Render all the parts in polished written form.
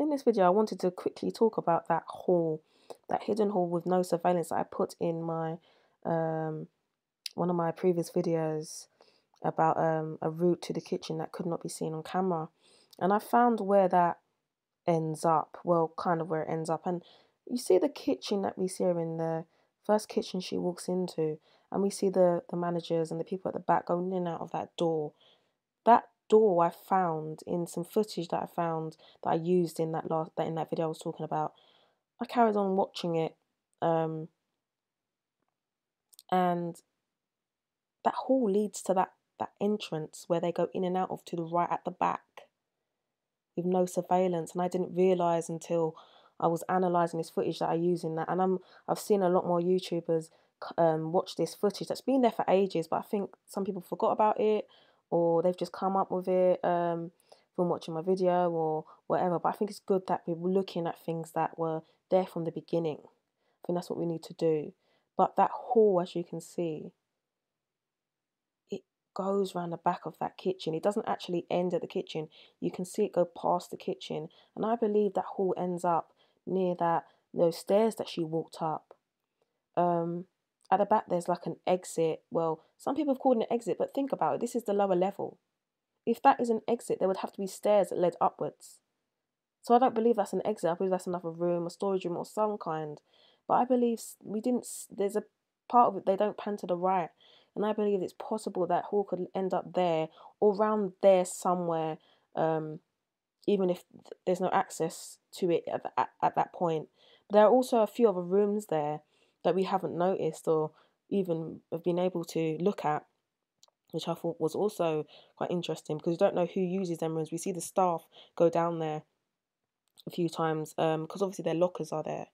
In this video, I wanted to quickly talk about that hall, that hidden hall with no surveillance that I put in my um, one of my previous videos about a route to the kitchen that could not be seen on camera. And I found where that ends up, well, kind of where it ends up. And you see the kitchen that we see her in, the first kitchen she walks into, and we see the managers and the people at the back going in and out of that door. That door I found in some footage that I found that I used in that video I was talking about. I carried on watching it, um, and that hall leads to that entrance where they go in and out of to the right at the back with no surveillance. And I didn't realise until I was analysing this footage that I use in that. And I've seen a lot more YouTubers watch this footage that's been there for ages, but I think some people forgot about it, or they've just come up with it from watching my video or whatever. But I think it's good that we're looking at things that were there from the beginning. I think that's what we need to do. But that hall, as you can see, it goes around the back of that kitchen. It doesn't actually end at the kitchen. You can see it go past the kitchen. And I believe that hall ends up near those stairs that she walked up. At the back there's like an exit. Well, some people have called it an exit, but think about it. This is the lower level. If that is an exit, there would have to be stairs that led upwards. So I don't believe that's an exit. I believe that's another room, a storage room or some kind. But I believe there's a part of it they don't pan to the right. And I believe it's possible that hall could end up there or around there somewhere, even if there's no access to it at that point. But there are also a few other rooms there that we haven't noticed or even have been able to look at, which I thought was also quite interesting because we don't know who uses them rooms. We see the staff go down there a few times because obviously their lockers are there.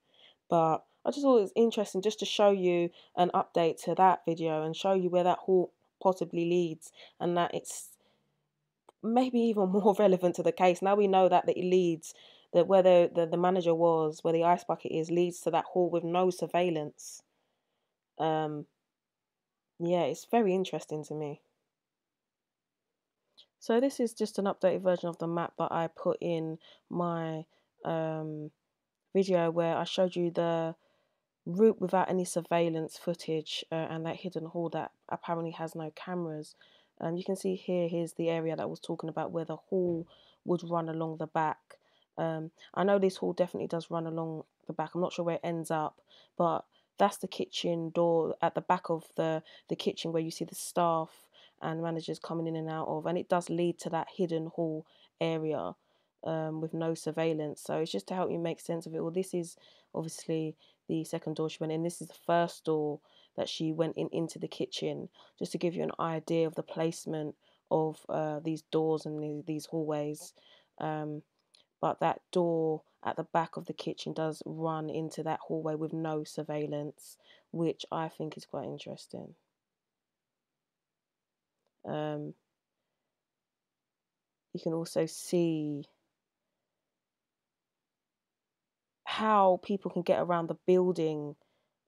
But I just thought it was interesting just to show you an update to that video and show you where that hall possibly leads, and that it's maybe even more relevant to the case. Now we know that it leads, that where the manager was, where the ice bucket is, leads to that hall with no surveillance. Um, yeah, it's very interesting to me. So this is just an updated version of the map that I put in my video where I showed you the route without any surveillance footage and that hidden hall that apparently has no cameras. You can see here's the area that I was talking about where the hall would run along the back. I know this hall definitely does run along the back. I'm not sure where it ends up, but that's the kitchen door at the back of the kitchen where you see the staff and managers coming in and out of, and it does lead to that hidden hall area with no surveillance. So it's just to help you make sense of it. Well, this is obviously the second door she went in. This is the first door that she went in into the kitchen, just to give you an idea of the placement of these doors and these hallways. But that door at the back of the kitchen does run into that hallway with no surveillance, which I think is quite interesting. You can also see how people can get around the building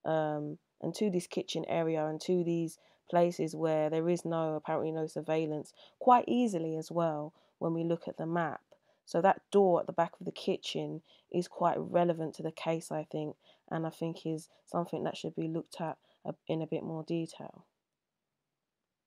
and to this kitchen area and to these places where there is apparently no surveillance quite easily as well when we look at the map. So that door at the back of the kitchen is quite relevant to the case, I think, and I think is something that should be looked at in a bit more detail.